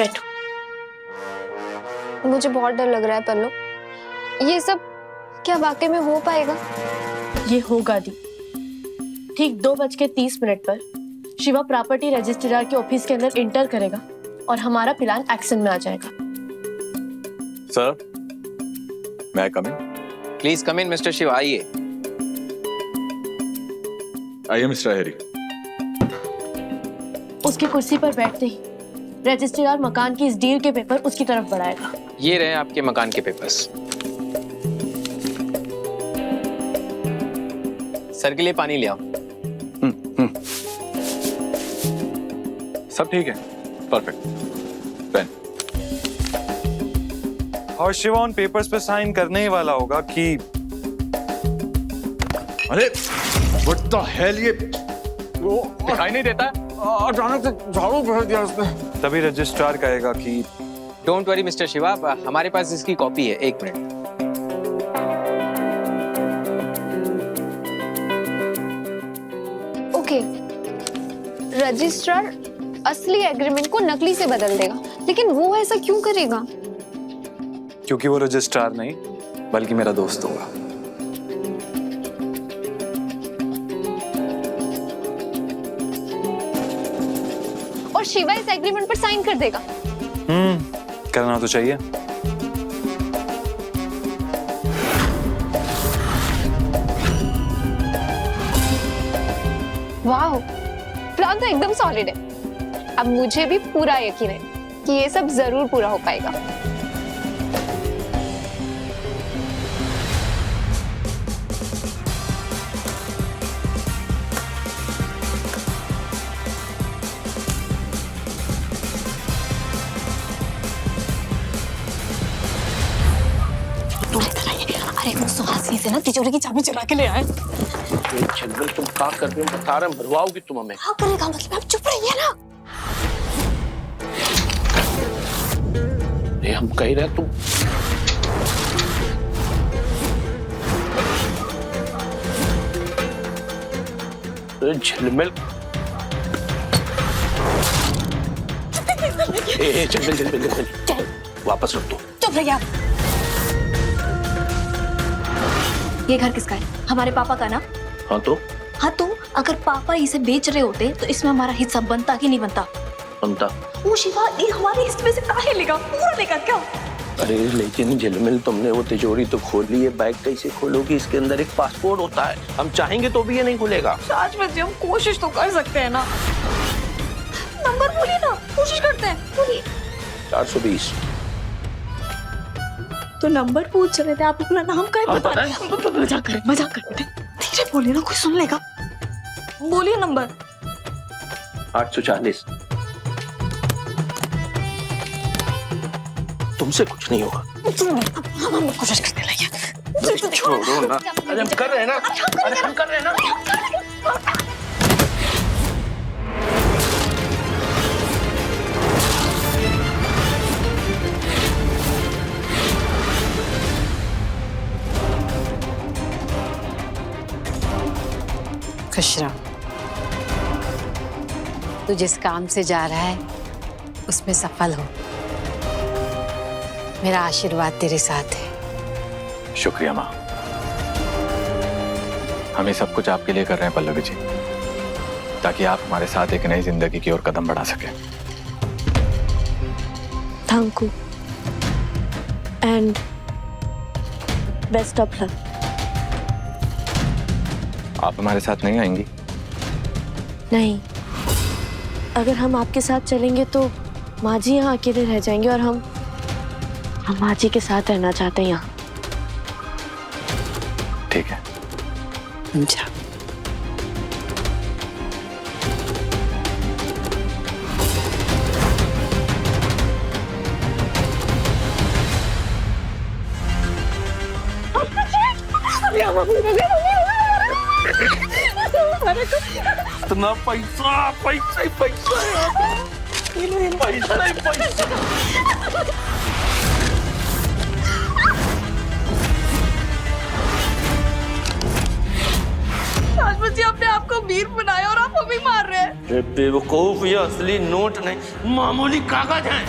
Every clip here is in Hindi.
बैठो। मुझे बहुत डर लग रहा है पल्लू, ये सब क्या वाकई में हो पाएगा? ये होगा दी। ठीक 2:30 पर शिवा प्रॉपर्टी रजिस्ट्रार के ऑफिस के अंदर इंटर करेगा और हमारा प्लान एक्शन में आ जाएगा। Sir, may I come in? Please come in mister Shiva, आइए। आइए मिस्टर हैरी। उसकी कुर्सी पर बैठते ही रजिस्ट्रार मकान की इस डील के पेपर उसकी तरफ बढ़ाएगा। ये रहे आपके मकान के पेपर्स। सर के लिए पानी ले आओ। सब ठीक है, परफेक्ट। पेन। और शिवा उन पेपर्स पे साइन करने ही वाला होगा कि अरे व्हाट द हेल, ये वो दिखाई नहीं देता? अचानक से झाड़ू फेर दिया उसने। तभी रजिस्ट्रार कहेगा कि डोंट वरी मिस्टर शिवा, हमारे पास इसकी कॉपी है। 1 मिनट। ओके, रजिस्ट्रार असली एग्रीमेंट को नकली से बदल देगा, लेकिन वो ऐसा क्यों करेगा? क्योंकि वो रजिस्ट्रार नहीं बल्कि मेरा दोस्त होगा। और शिवा इस एग्रीमेंट पर साइन कर देगा। करना तो चाहिए। वाह, प्लान तो एकदम सॉलिड है। अब मुझे भी पूरा यकीन है कि ये सब जरूर पूरा हो पाएगा। अरे वो सुहासिनी से ना तिजोरी की चाबी चुरा के ले आए। चंदन, तुम क्या कर रहे हो? बता रहे हैं, भरवाओगी तुम हमें। हाँ करेगा, मतलब आप चुप रहिए ना। ये हम कह रहे हैं तुम झिलमिल। चंदन झिलमिल वापस रख दो। चुप रहिए आप। ये घर किसका है? हमारे पापा का ना? हाँ तो अगर पापा इसे बेच रहे होते तो इसमें हमारा हिस्सा बनता कि नहीं बनता? बनता। वो शिवा, ये हमारे हिस्से में से काहे लेगा? पूरा लेगा क्या? अरे लेकिन झिलमिल, तुमने वो तिजोरी तो खोली है, बैग कैसे खोलोगी? इसके अंदर एक पासपोर्ट होता है, हम चाहेंगे तो भी ये नहीं खुलेगा। आज में हम कोशिश तो कर सकते हैं ना। नंबर बोलिए ना, कोशिश करते हैं, बोलिए। 420। तो नंबर पूछ रहे थे, आप अपना नाम क्या हाँ, बता पता रहे हैं? मजाक कर रहे थे। धीरे बोलिए ना, कोई सुन लेगा। बोलिए नंबर। 840। तुमसे कुछ नहीं होगा। हम कोशिश करते रहिए। छोड़ो ना। अरे हम कर रहे हैं ना। अरे हम कर रहे हैं ना। खुश रहो। तू जिस काम से जा रहा है उसमें सफल हो। मेरा आशीर्वाद तेरे साथ है। शुक्रिया माँ। हम ये सब कुछ आपके लिए कर रहे हैं पल्लवी जी, ताकि आप हमारे साथ एक नई जिंदगी की ओर कदम बढ़ा सकें। Thank you and best of luck. आप हमारे साथ नहीं आएंगी? नहीं, अगर हम आपके साथ चलेंगे तो माँ जी यहाँ अकेले रह जाएंगे और हम माँ जी के साथ रहना चाहते हैं यहाँ। ठीक है। समझा। इतना पैसा, पैसा ही पैसा है। पैसा ही पैसा। राजपूत जी अपने आप को वीर बनाया और आप अभी मार रहे हैं। ये बेवकूफ, ये असली नोट नहीं मामूली कागज है।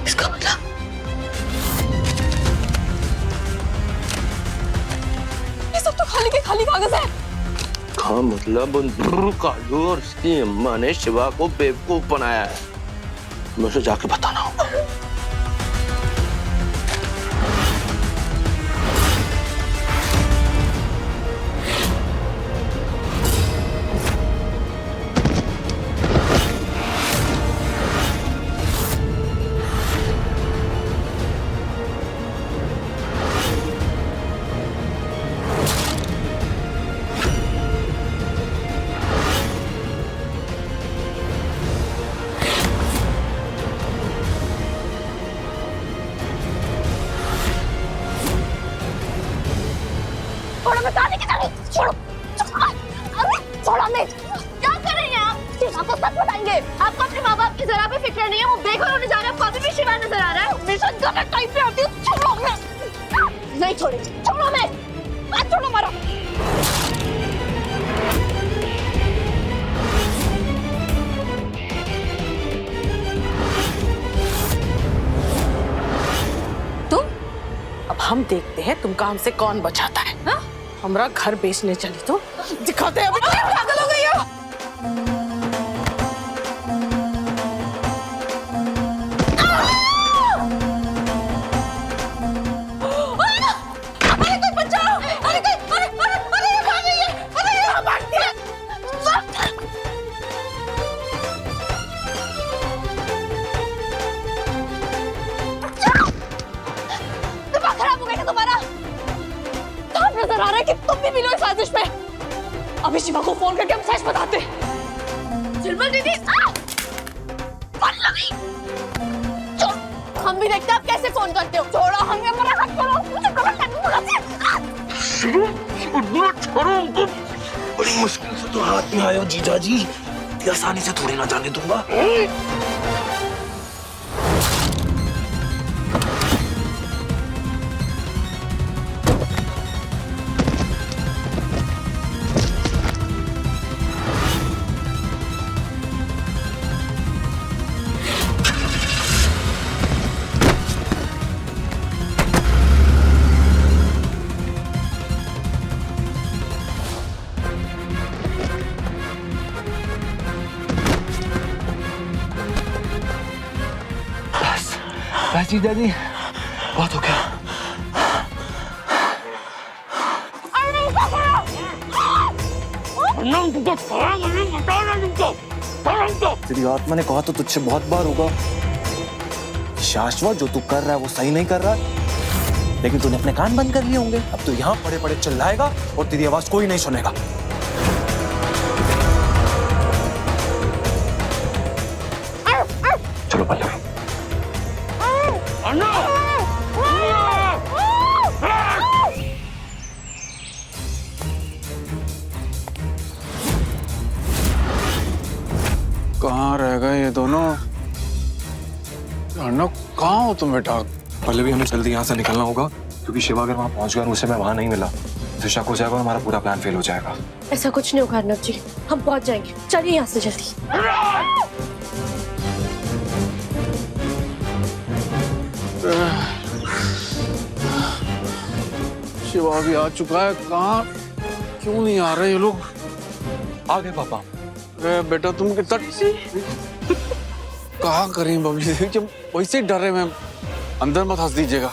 इसका मतलब ये सब तो खाली के खाली कागज है। हाँ मतलब कालू और इसकी अम्मा ने शिवा को बेवकूफ बनाया है। मैं उसे जाके बताना होगा। छोड़ो, अरे छोड़ो हमें। क्या कर रहे हैं आप? शिवा को सच बताएंगे। आपको अपने माँ बाप की जरा भी फिक्र नहीं है। वो बेघर होने जा रहे हैं। अभी भी शिवा नजर आ रहा है। हमेशा गलत टाइम पे आती है। छोड़ो हमें। नहीं छोड़ेंगे। छोड़ो हमें। मत छोड़ो मारो। अब हम देखते हैं तुम काम से कौन बचाता है। हा? हमारा घर बेचने चली तो दिखाते हैं अभी। पागल हो गई हो। अरे कोई बचाओ। अरे कोई अरे ये भाग रही है। अरे ये भागती है। दिमाग खराब हो गया तुम्हारा। नजर आ रहा है कि तुम भी मिलो इस साजिश में। अभी शिवा को फोन करके हम सच बताते। चिलमल दीदी, हम भी देखते हैं आप कैसे फोन करते हो। छोड़ो हमें, हमारा हाथ छोड़ो। मुझे गलत छोड़ो, बड़ी मुश्किल से तो हाथ में आया जीजा जी। इतनी आसानी से थोड़ी ना जाने दूंगा। बस जीजा जी, बहुत हो गया। तेरी आत्मा ने कहा तो तुझसे बहुत बार होगा, शाश्वत जो तू कर रहा है वो सही नहीं कर रहा, लेकिन तूने अपने कान बंद कर लिए होंगे। अब तो यहाँ पड़े पड़े चिल्लाएगा और तेरी आवाज कोई नहीं सुनेगा। चलो पल्लवी। कहाँ रह गए ये दोनों? अर्नब, कहाँ हो तुम बेटा? पल्लवी, हमें जल्दी यहाँ से निकलना होगा, क्योंकि शिवा अगर वहाँ पहुँच गया और उसे मैं वहाँ नहीं मिला तो शक हो जाएगा और हमारा पूरा प्लान फेल हो जाएगा। ऐसा कुछ नहीं होगा अर्नब जी, हम पहुंच जाएंगे। चलिए यहाँ से जल्दी। शिवा भी आ चुका है। कहाँ, क्यों नहीं आ रहे ये लोग? आ गए पापा। अरे बेटा तुम कितना कहाँ करें बबली, जब वैसे डर रहे, मैं अंदर मत हंस दीजिएगा।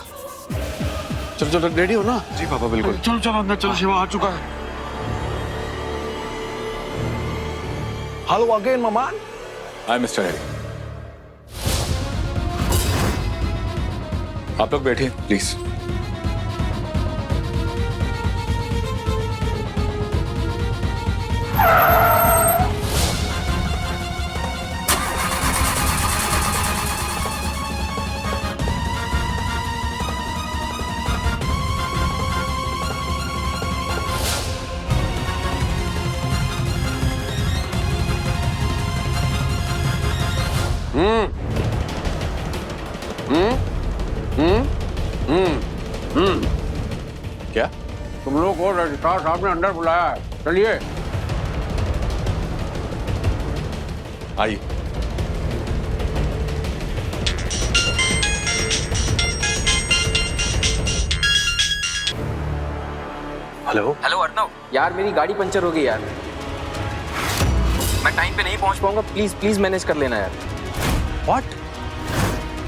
चलो चलो, रेडी हो ना? जी पापा, बिल्कुल। चलो चलो अंदर चलो, शिवा आ चुका है। Hello again ma'am. Hi mister Harry, आप लोग बैठिए प्लीज। तुम लोग को रजिस्ट्रार साहब ने अंदर बुलाया है, चलिए। आइए। हेलो। हेलो अर्नव, यार मेरी गाड़ी पंचर हो गई यार, मैं टाइम पे नहीं पहुंच पाऊंगा, प्लीज प्लीज मैनेज कर लेना यार। व्हाट?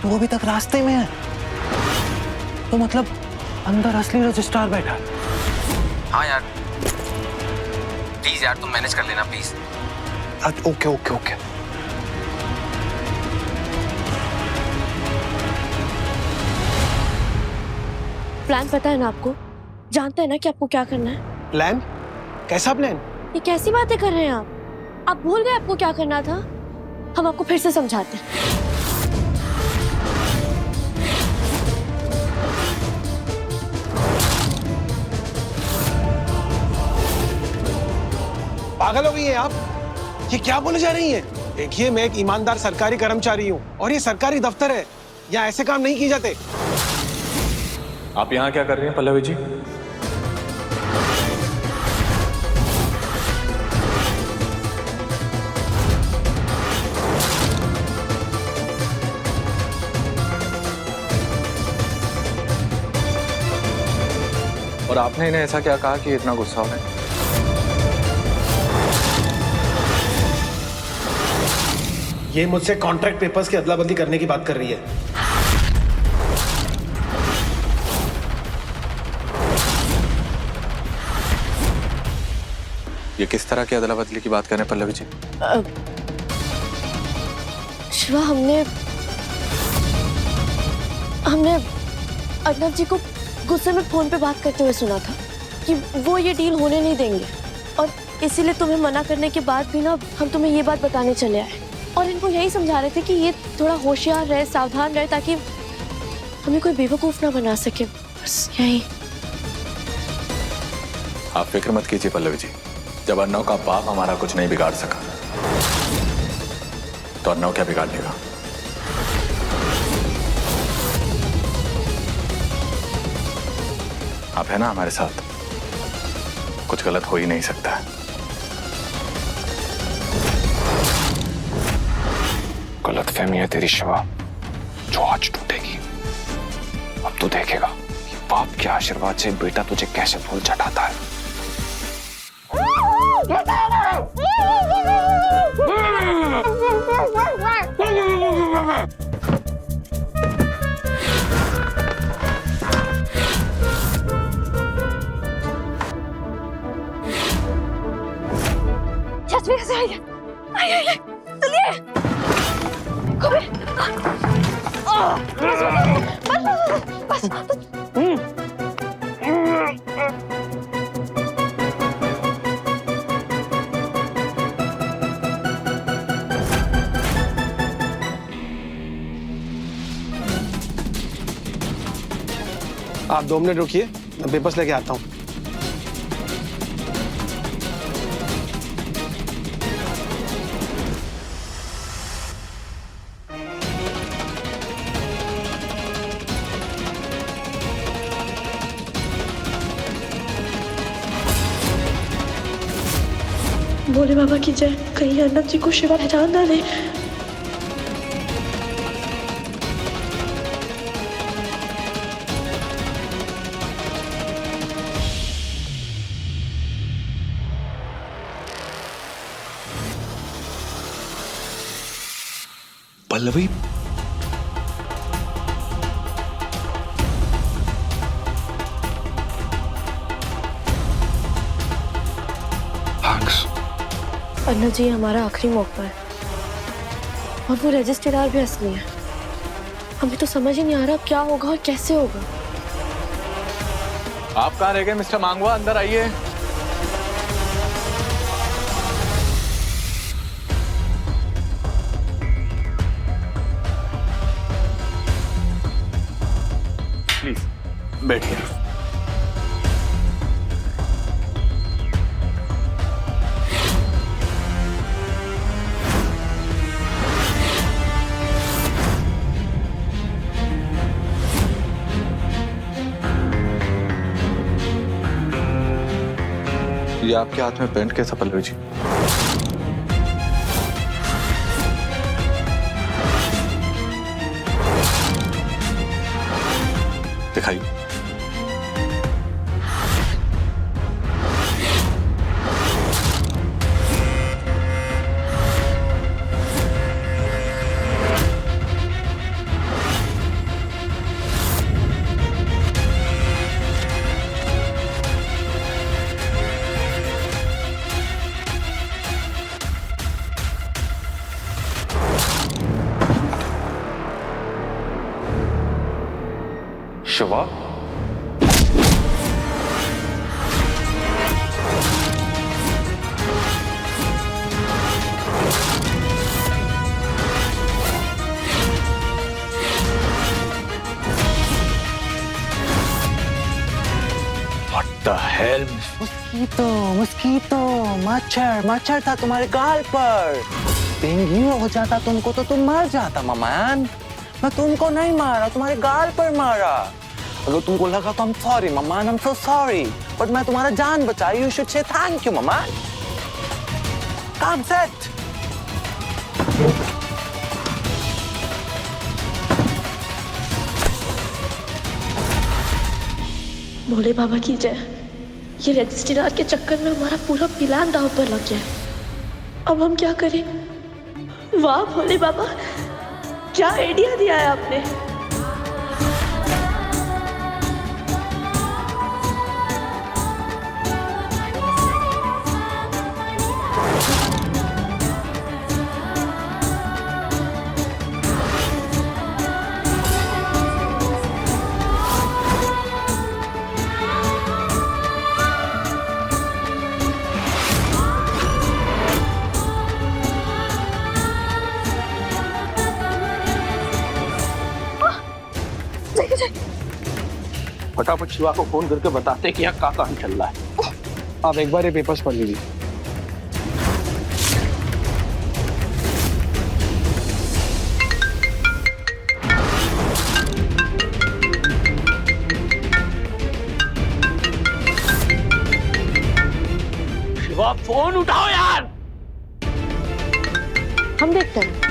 तू अभी तक रास्ते में है? तो मतलब अंदर असली रजिस्ट्रार बैठा है? हाँ यार, प्लीज यार तुम मैनेज कर लेना please. Okay okay okay. Plan पता है ना आपको? जानते हैं ना कि आपको क्या करना है? प्लान? कैसा प्लान? ये कैसी बातें कर रहे हैं आप? आप भूल गए आपको क्या करना था? हम आपको फिर से समझाते हैं। पागल हो गई हैं आप? ये क्या बोले जा रही हैं? देखिए, मैं एक ईमानदार सरकारी कर्मचारी हूँ और ये सरकारी दफ्तर है, यहाँ ऐसे काम नहीं किए जाते। आप यहाँ क्या कर रही हैं पल्लवी जी? और आपने इन्हें ऐसा क्या कहा कि इतना गुस्सा हो रहा है? ये मुझसे कॉन्ट्रैक्ट पेपर्स की अदला बदली करने की बात कर रही है। ये किस तरह की अदला बदली की बात कर रहे हैं पल्लवी जी? शिवा, हमने अर्नव जी को गुस्से में फोन पे बात करते हुए सुना था कि वो ये डील होने नहीं देंगे, और इसीलिए तुम्हें मना करने के बाद भी ना हम तुम्हें ये बात बताने चले आए, और इनको यही समझा रहे थे कि ये थोड़ा होशियार रहे, सावधान रहे, ताकि हमें कोई बेवकूफ ना बना सके, बस यही। आप फिक्र मत कीजिए पल्लवी जी, जब अर्नव का बाप हमारा कुछ नहीं बिगाड़ सका तो अर्नव क्या बिगाड़ लेगा? आप है ना हमारे साथ, कुछ गलत हो ही नहीं सकता है। गलतफहमी है तेरी शिवा, जो आज टूटेगी। अब तू देखेगा कि बाप के आशीर्वाद से बेटा तुझे कैसे फूल चढ़ाता है। जसवीर से आइए, आइए, चलिए। बस। आप 2 मिनट रुकिए, मैं पेपर्स लेके आता हूँ। भोले बाबा की जय। कहीं अर्नव जी को शिवा पहचान ना ले। पल्लवी, अर्नव जी, हमारा आखिरी मौका है, और वो रजिस्ट्रार भी असली है। हमें तो समझ ही नहीं आ रहा क्या होगा और कैसे होगा। आप कहाँ रह गए मिस्टर मांगवा? अंदर आइए। प्लीज बैठिए। ये आपके हाथ में पेंट कैसा पल्लवी जी? दिखाइए। Shiva, What the hell? मस्कीतो, मच्छर था तुम्हारे गाल पर। डेंगू हो जाता तुमको तो तुम मर जाता ममान। मैं तुमको नहीं मारा, तुम्हारे गाल पर मारा। अगर तुमको लगा तो I'm sorry ममान, I'm so sorry, but मैं तुम्हारा जान बचाई। You should say thank you ममान। Come set। भोले बाबा की जय। ये रजिस्ट्रार के चक्कर में हमारा पूरा प्लान दांव पर लग गया है। अब हम क्या करें? वाह भोले बाबा, क्या आइडिया दिया है आपने। फटाफट शिवा को फोन करके बताते कि यहाँ क्या काम चल रहा है। आप एक बार ये पेपर्स पढ़ लीजिए। शिवा फोन उठाओ यार। हम देखते हैं।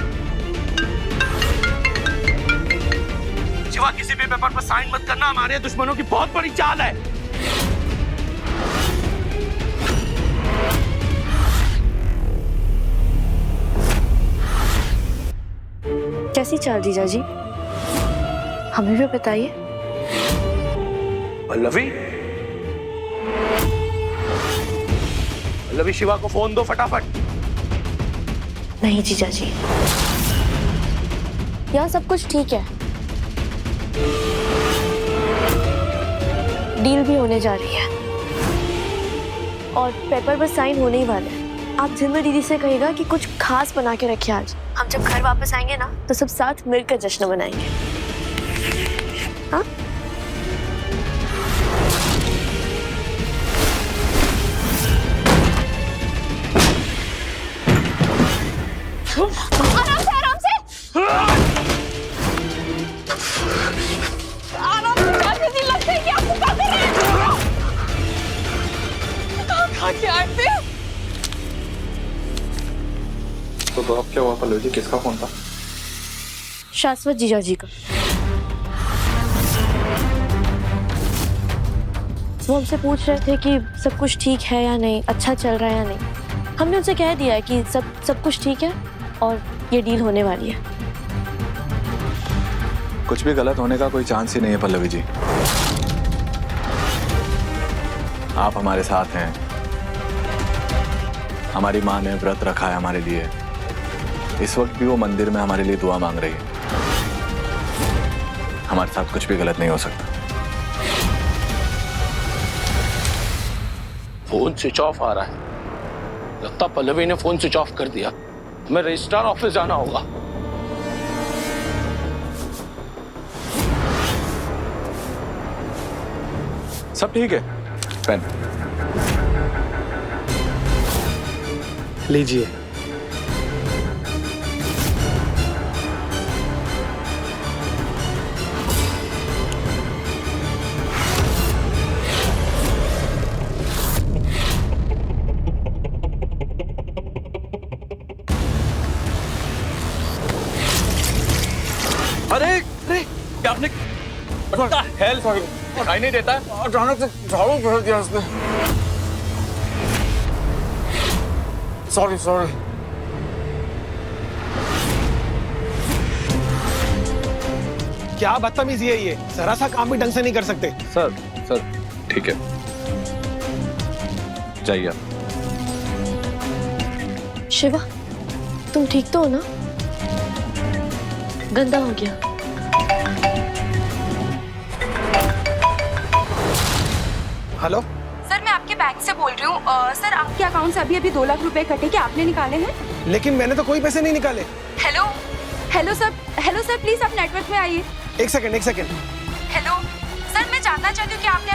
शिवा किसी भी पेपर पर साइन मत करना, हमारे दुश्मनों की बहुत बड़ी चाल है। कैसी चाल जीजा जी, हमें भी बताइए। पल्लवी, पल्लवी शिवा को फोन दो फटाफट। नहीं जीजा जी, यहाँ सब कुछ ठीक है। डील भी होने जा रही है और पेपर पर साइन होने ही वाले हैं। आप जिम्मे दीदी से कहिएगा कि कुछ खास बना के रखिए। आज हम जब घर वापस आएंगे ना तो सब साथ मिलकर जश्न मनाएंगे। हाँ? आराम से, आराम से। आराम से, मुझे नहीं लगता है कि आपको क्या कर रहे हैं। खा के आते हैं। तो अब क्या हुआ पल्लवी जी? किसका फोन था? शाश्वत जीजा जी का। वो हमसे पूछ रहे थे कि सब कुछ ठीक है या नहीं, अच्छा चल रहा है या नहीं। हमने उनसे कह दिया है कि सब कुछ ठीक है और ये डील होने वाली है। कुछ भी गलत होने का कोई चांस ही नहीं है पल्लवी जी। आप हमारे साथ हैं। हमारी माँ ने व्रत रखा है हमारे लिए। इस वक्त भी वो मंदिर में हमारे लिए दुआ मांग रही है। हमारे साथ कुछ भी गलत नहीं हो सकता। फोन स्विच ऑफ आ रहा है। लगता पल्लवी ने फोन स्विच ऑफ कर दिया। हमें रजिस्ट्रार ऑफिस जाना होगा। सब ठीक है। पेन लीजिए। अरे अरे क्या आपने हेल्प दिखाई नहीं देता अचानक से झाड़ू फेर दिया उसने। Sorry sorry. क्या बदतमीजी है ये, जरा सा काम भी ढंग से नहीं कर सकते। सर ठीक है, जाइए आप। शिवा, तुम ठीक तो हो ना? गंदा हो गया। हेलो सर, मैं आपके बैंक से बोल रही हूँ। सर, आपके अकाउंट से अभी अभी 2 लाख रुपए कटे, क्या आपने निकाले हैं? लेकिन मैंने तो कोई पैसे नहीं निकाले। हेलो हेलो सर, प्लीज आप नेटवर्क में आइए। एक सेकंड। हेलो सर, मैं जानना चाहती हूँ कि आपने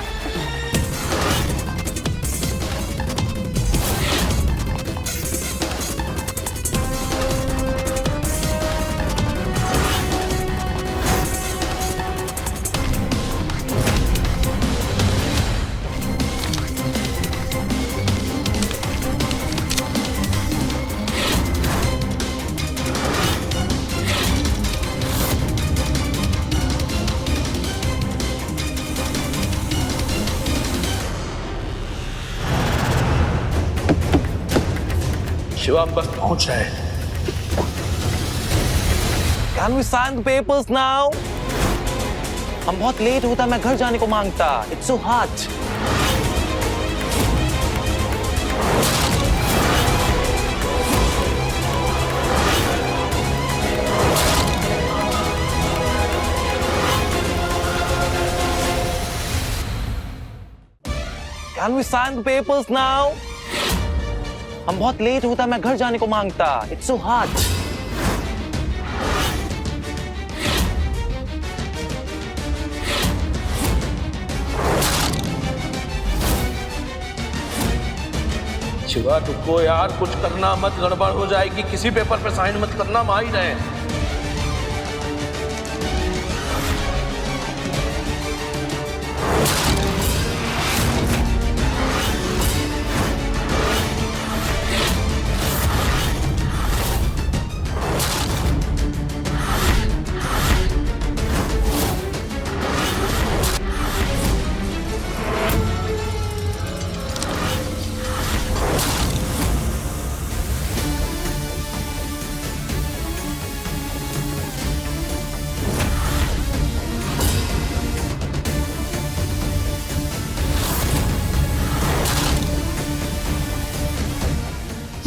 शिवा हम बस पहुंच रहे हैं। Can we sign the papers now? हम बहुत लेट होता, मैं घर जाने को मांगता। It's so hot. Can we sign the papers now? हम बहुत लेट होता, मैं घर जाने को मांगता। It's so hot. शिवा रुको यार, कुछ करना मत, गड़बड़ हो जाएगी। किसी पेपर पे साइन मत करना, हम आ ही रहे हैं।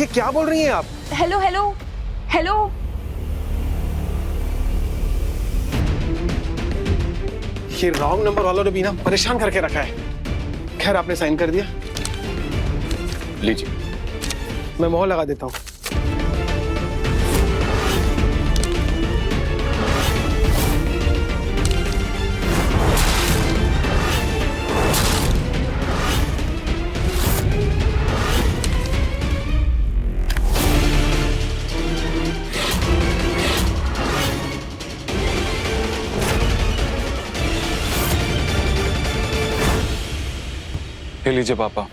ये क्या बोल रही हैं आप? हेलो ये रॉन्ग नंबर वालों ने भी ना परेशान करके रखा है। खैर, आपने साइन कर दिया, लीजिए। मैं मोहर लगा देता हूँ। ले लीजिए पापा,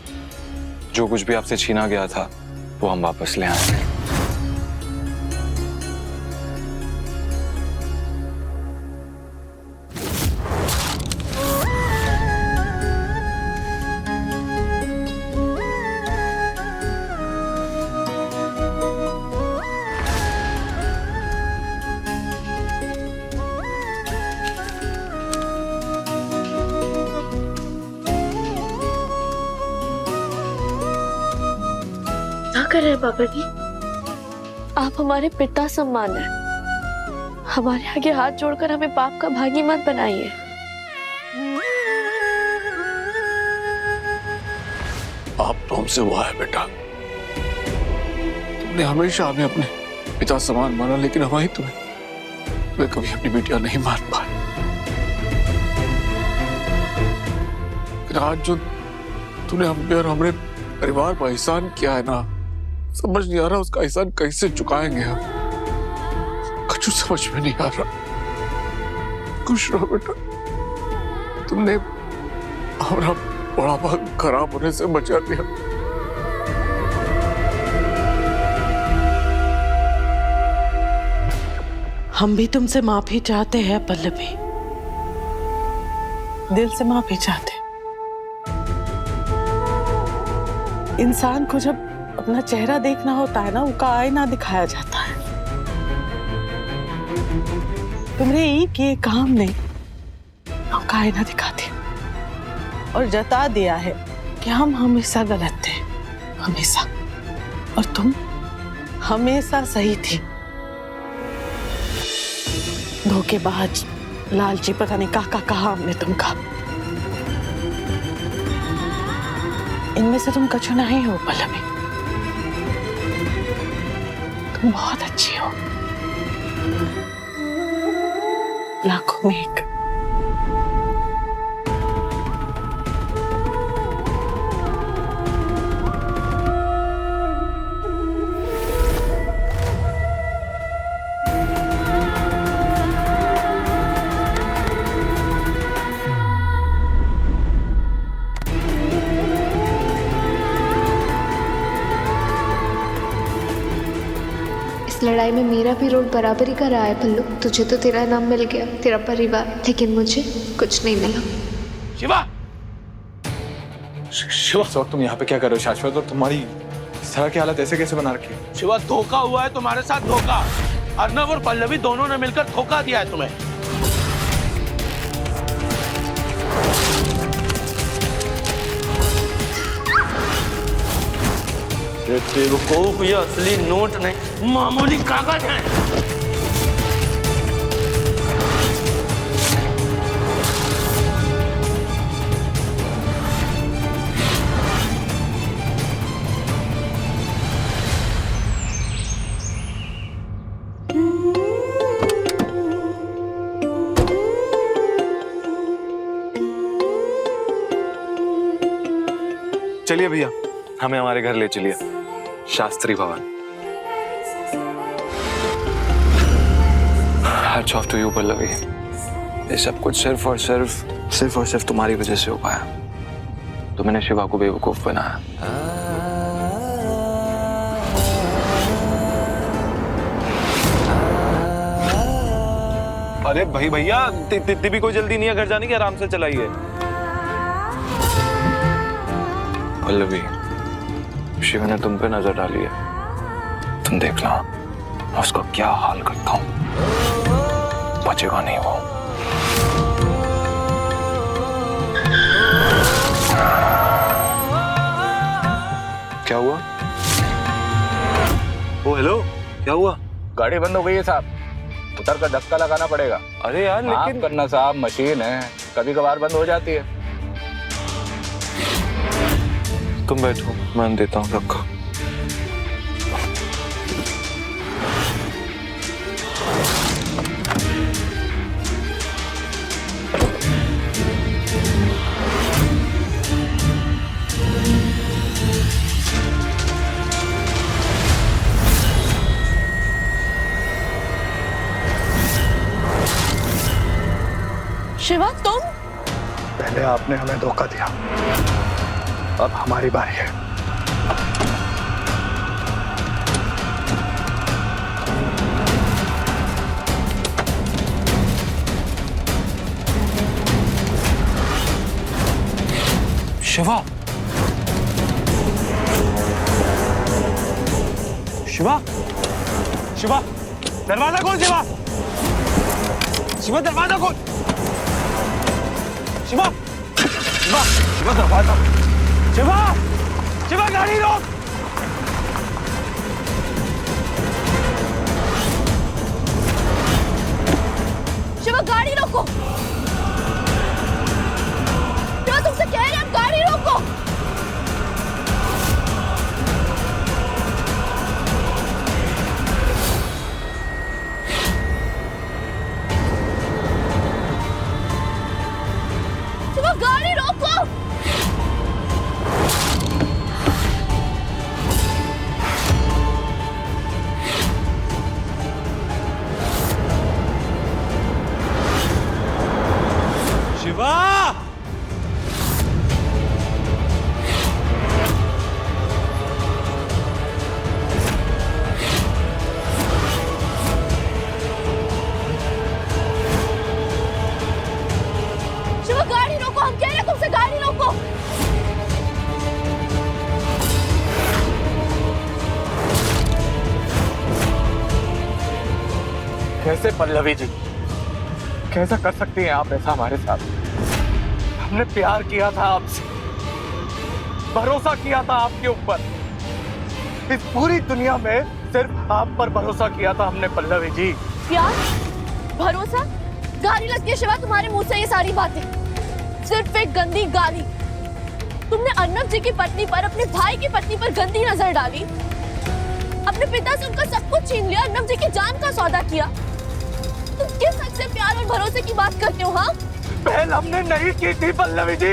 जो कुछ भी आपसे छीना गया था वो हम वापस ले आए। क्या कर रहे हैं पापा जी? आप हमारे पिता समान हैं। हमारे आगे हाथ जोड़कर हमें पाप का भागी मत बनाइए। आप तो हमसे हुआ है बेटा। तुमने हमेशा हमें अपने पिता समान माना, लेकिन हमारी तुम्हें कभी अपनी बेटियां नहीं मान पाए। लेकिन आज जो तूने हम पे और हमारे परिवार पर एहसान किया है ना, समझ नहीं आ रहा उसका एहसान कैसे चुकाएंगे हम। कुछ समझ में नहीं आ रहा। खुश रहो बेटा, तुमने हमारा बड़ा भाग खराब होने से बचा दिया। हम भी तुमसे माफी चाहते हैं पल्लवी, दिल से माफी चाहते। इंसान को जब अपना चेहरा देखना होता है ना, उसका आईना दिखाया जाता है। तुमने एक ये काम ने उसका आईना दिखा दिया और जता दिया है कि हम हमेशा गलत थे, हमेशा, और तुम हमेशा सही थी। धोखेबाज, लालची, पता नहीं कहा हमने तुमका। इनमें से तुम कछु नहीं हो पल्लवी, तुम बहुत अच्छी हो, लाखों में एक। इस लड़ाई में मेरा भी रोल बराबरी का रहा है पल्लू। तुझे तो तेरा नाम मिल गया, तेरा परिवार, लेकिन मुझे कुछ नहीं मिला। शिवा, शिवा, इस वक्त तुम यहाँ पे क्या कर रहे हो शाश्वत? और तुम्हारी इस तरह की हालत ऐसे कैसे बना रखी है? शिवा, धोखा हुआ है तुम्हारे साथ, धोखा। अर्नव और पल्लवी दोनों ने मिलकर धोखा दिया है तुम्हें। बेवकूफ, ये असली नोट नहीं, मामूली कागज है। चलिए भैया, हमें हमारे घर ले चलिए, Shastri Bhawan. Hats off to you Pallavi, ये सब कुछ सिर्फ और सिर्फ तुम्हारी वजह से हो पाया। तुमने शिवा को बेवकूफ बनाया। अरे भाई भैया, इतनी भी कोई जल्दी नहीं है घर जाने की, आराम से चलाइए। पल्लवी, शिव ने तुम पे नजर डाली है, तुम देखना उसका क्या हाल करता हूं, बचेगा नहीं वो। क्या हुआ? ओ हेलो, क्या हुआ? गाड़ी बंद हो गई है साहब, उतर कर धक्का लगाना पड़ेगा। अरे यार, लेकिन करना साहब, मशीन है, कभी कभार बंद हो जाती है। तुम बैठो, मैं देता हूँ धक्का। शिवा, तुम? पहले आपने हमें धोखा दिया, अब हमारी बारी है। शिवा, शिवा, शिवा, दरवाजा खोल। शिवा, शिवा, दरवाजा खोल। शिवा, शिवा, शिवा, दरवाजा। शिवा, शिवा, गाड़ी रोक। शिवा, गाड़ी रोको। शिवा, तुमसे कह रहे हैं गाड़ी रोको। शिवा, गाड़ी रोको। कैसे पल्लवी जी, कैसा कर सकती हैं आप ऐसा हमारे साथ? हमने प्यार किया था आपसे, भरोसा किया था आपके ऊपर, इस पूरी दुनिया में सिर्फ आप पर भरोसा किया था हमने पल्लवी जी। प्यार, भरोसा, गाली लगती है शिवा तुम्हारे मुंह से ये सारी बातें। सिर्फ एक गंदी गाली। तुमने अर्नब जी की पत्नी पर, अपने भाई की पत्नी पर गंदी नजर डाली, अपने पिता से उनका सब कुछ छीन लिया, अर्नब जी की जान का सौदा किया। तुम किस हद से प्यार और भरोसे की बात करते हो? हाँ, पहल हमने नहीं की थी पल्लवी जी।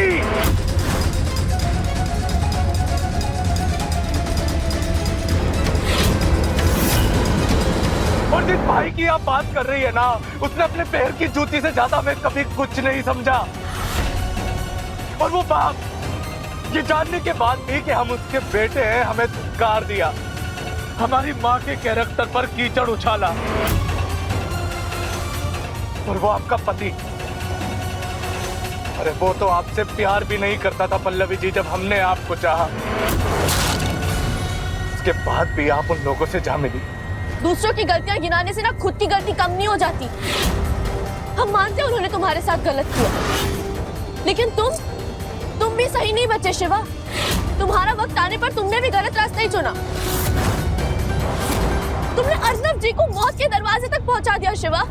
और जिस भाई की आप बात कर रही है ना, उसने अपने पैर की जूती से ज्यादा मैं कभी कुछ नहीं समझा। और वो बाप, ये जानने के बाद भी कि हम उसके बेटे हैं, हमें धिक्कार दिया, हमारी माँ के कैरेक्टर पर कीचड़ उछाला। और वो आपका पति, अरे वो तो आपसे प्यार भी नहीं करता था पल्लवी जी जब हमने आपको चाहा। उसके बाद भी आप उन लोगों से जा मिली। दूसरों की गलतियां गिनाने से ना खुद की गलती कम नहीं हो जाती। हम मानते हैं उन्होंने तुम्हारे साथ गलत किया, लेकिन तुम भी सही नहीं बचे शिवा। तुम्हारा वक्त आने पर तुमने भी गलत रास्ता ही चुना। तुमने अर्नब जी को मौत के दरवाजे तक पहुंचा दिया Shiva.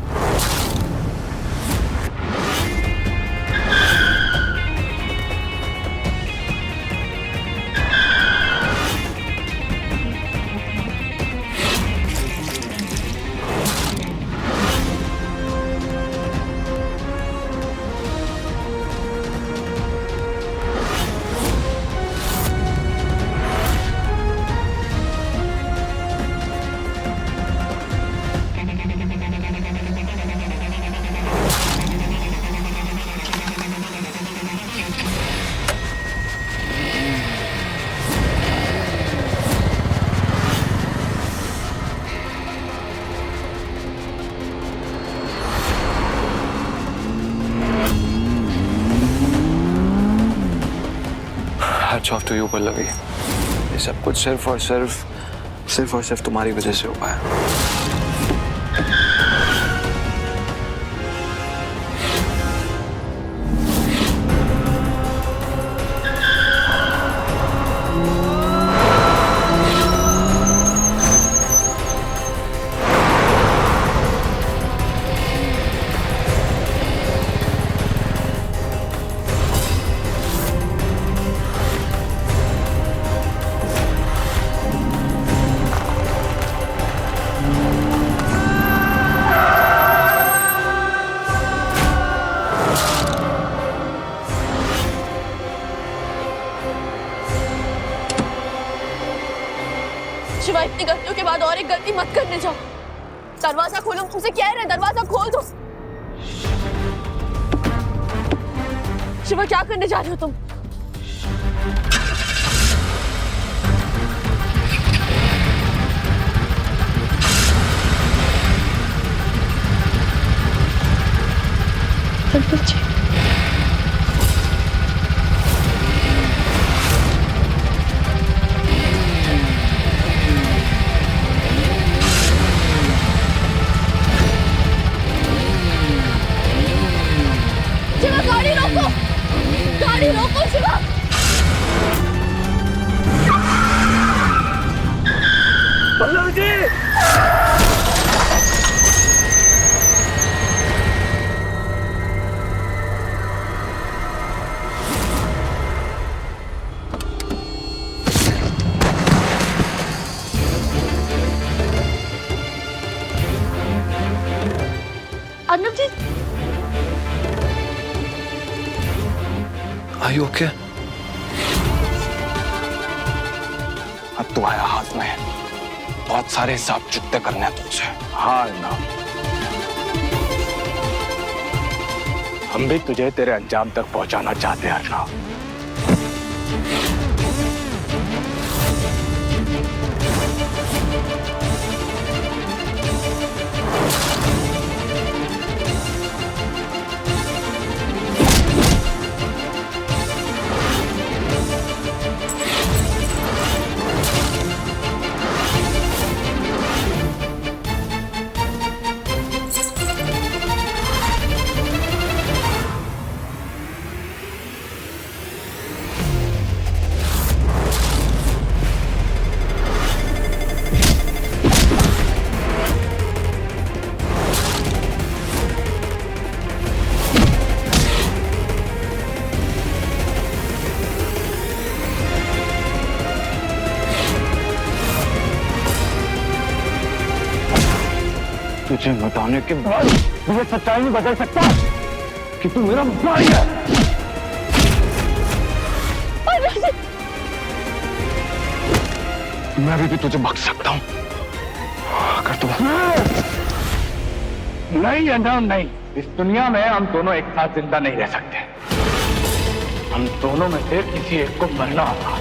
Hats off to you, Pallavi. ये सब कुछ सिर्फ और सिर्फ तुम्हारी वजह से हो पाया। शिवा, इतनी गलतियों के बाद और एक गलती मत करने जाओ। दरवाजा खोलो, तुमसे कह रहे हैं दरवाजा खोल दो। शिवा, क्या करने जा रहे हो तुम? गाड़ी रोको शिवा। पल्लवी जी, अर्नब जी, Are you okay? अब तुम्हारे हाथ में बहुत सारे हिसाब चुकते करने हैं तुमसे। हाँ ना, हम भी तुझे तेरे अंजाम तक पहुंचाना चाहते हैं ना। तुझे बताने के बाद मुझे सच्चाई नहीं बदल सकता कि तू मेरा भाई है। मैं अभी भी तुझे बख्श सकता हूँ अगर तू नहीं है ना, नहीं। इस दुनिया में हम दोनों एक साथ जिंदा नहीं रह सकते। हम दोनों में से किसी एक को मरना होगा।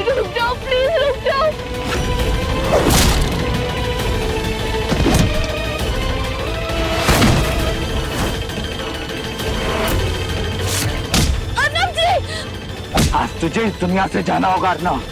रुक जाओ प्लीज, रुक जाओ। अर्नब जी, आज तुझे इस दुनिया से जाना होगा अर्नब।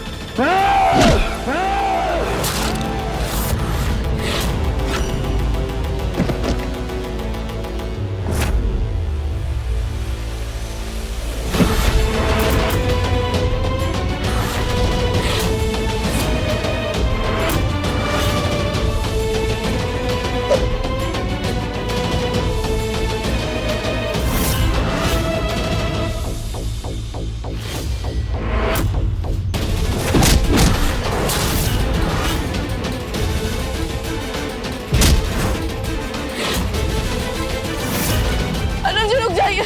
अर्नब जी रुक जाइए।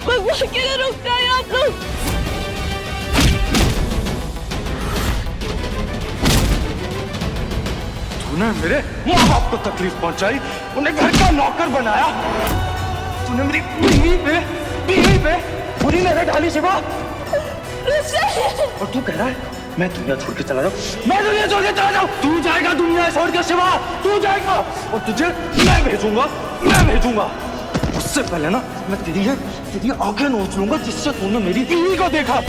भगवान के लिए रुक जाइए आप लोग। तूने मेरे माँ बाप को तकलीफ पहुंचाई, उन्हें घर का नौकर बनाया, तूने मेरी बीवी पे बुरी नजर डाली शिवा। और तू कह रहा है मैं दुनिया छोड़ के चला जाऊं, मैं दुनिया छोड़ के चला जाऊं। तू जाएगा दुनिया छोड़ के शिवा, तू जाएगा और तुझे मैं भेजूंगा। उससे पहले ना मैं तेरी आंखें नोच लूंगा जिससे तूने मेरी बीवी को देखा।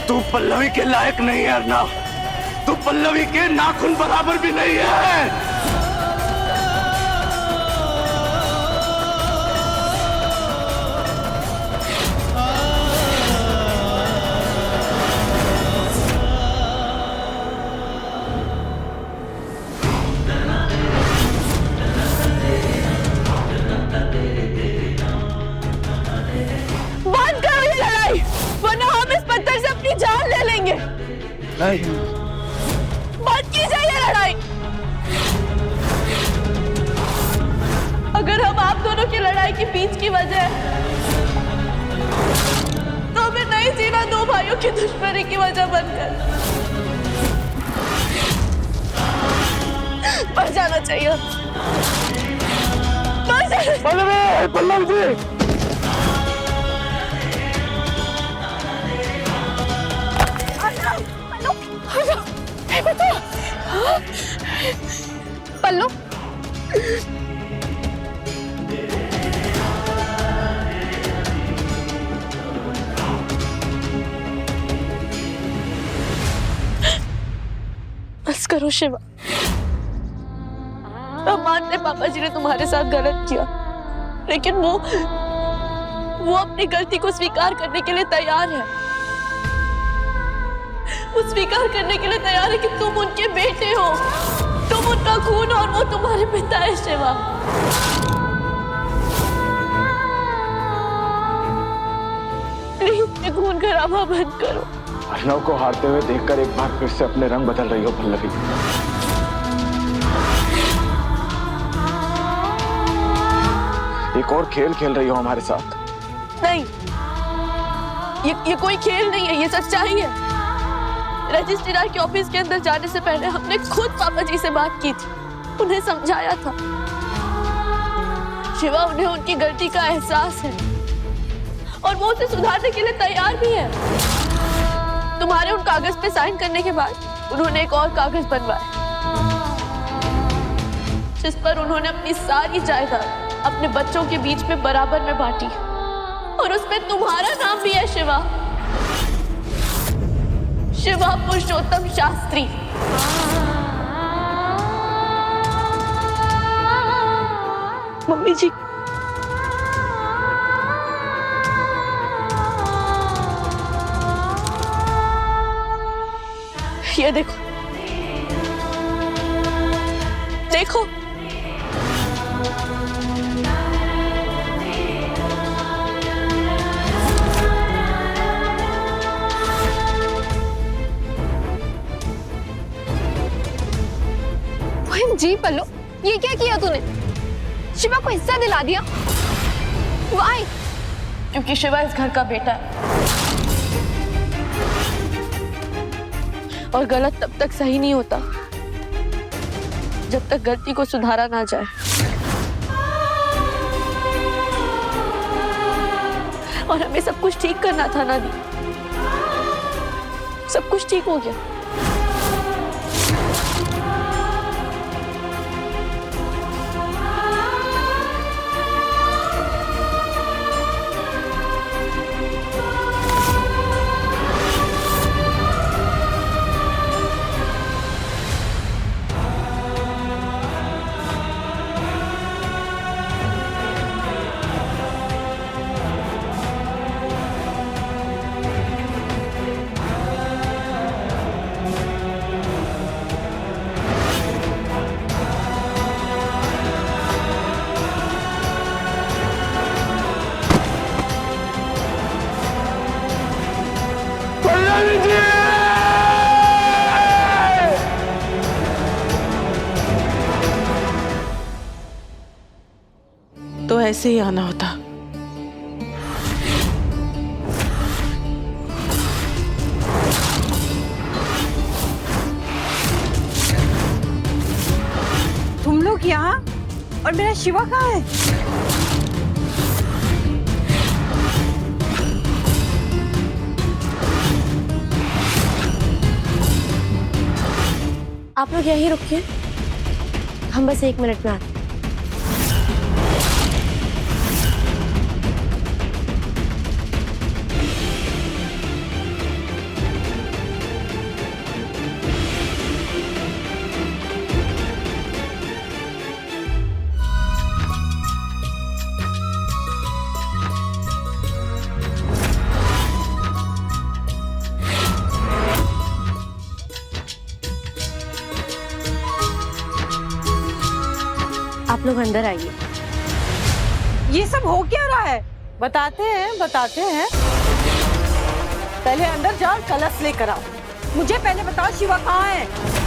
तू पल्लवी के लायक नहीं है अर्नब, तू पल्लवी के नाखून बराबर भी नहीं है। बंद करो ये लड़ाई, वरना हम इस पत्थर से अपनी जान ले लेंगे। नहीं, बंद कीजिए ये लड़ाई। अगर हम आप दोनों की लड़ाई के बीच की वजह है, तो हमें नहीं जीना दो भाइयों की दुश्मनी की वजह बनकर। मर जाना चाहिए, मर जाना। पल्लवी जी पल्लू, बस करो शिवा। हम मानते पापा जी ने तुम्हारे साथ गलत किया, लेकिन वो अपनी गलती को स्वीकार करने के लिए तैयार है। वो स्वीकार करने के लिए तैयार है कि तुम उनके बेटे हो, तुम उनका खून और वो तुम्हारे पिता है शिवा। प्लीज ये खून खराबा बंद करो। अर्नब को हारते हुए देखकर एक बार फिर से अपने रंग बदल रही हो पल्लवी। एक और खेल खेल रही हो हमारे साथ। नहीं, ये कोई खेल नहीं है, ये सच्चाई है। रजिस्ट्रार के ऑफिस के अंदर जाने से पहले हमने खुद पापा जी से बात की थी, उन्हें समझाया था। शिवा, उन्हें उनकी गलती का एहसास है और वो उसे सुधारने के लिए तैयार भी है। तुम्हारे उन कागज पे साइन करने के बाद उन्होंने एक और कागज बनवाया, जिस पर उन्होंने अपनी सारी जायदाद अपने बच्चों के बीच में बराबर में बांटी, और उसमें तुम्हारा नाम भी है शिवा, शिवा पुरुषोत्तम शास्त्री। मम्मी जी, ये देखो, देखो। जी पल्लू, ये क्या किया तूने? शिवा को हिस्सा दिला दिया? Why? क्योंकि शिवा इस घर का बेटा है और गलत तब तक सही नहीं होता जब तक गलती को सुधारा ना जाए। और हमें सब कुछ ठीक करना था ना दी, सब कुछ ठीक हो गया। तो ऐसे ही आना होता। तुम लोग यहाँ और मेरा शिवा कहाँ है? आप लोग यहीं रुकिए, हम बस 1 मिनट में आते हैं। आप लोग अंदर आइए। ये सब हो क्या रहा है? बताते हैं। पहले अंदर जाओ, कलश लेकर आओ। मुझे पहले बताओ शिवा कहाँ है?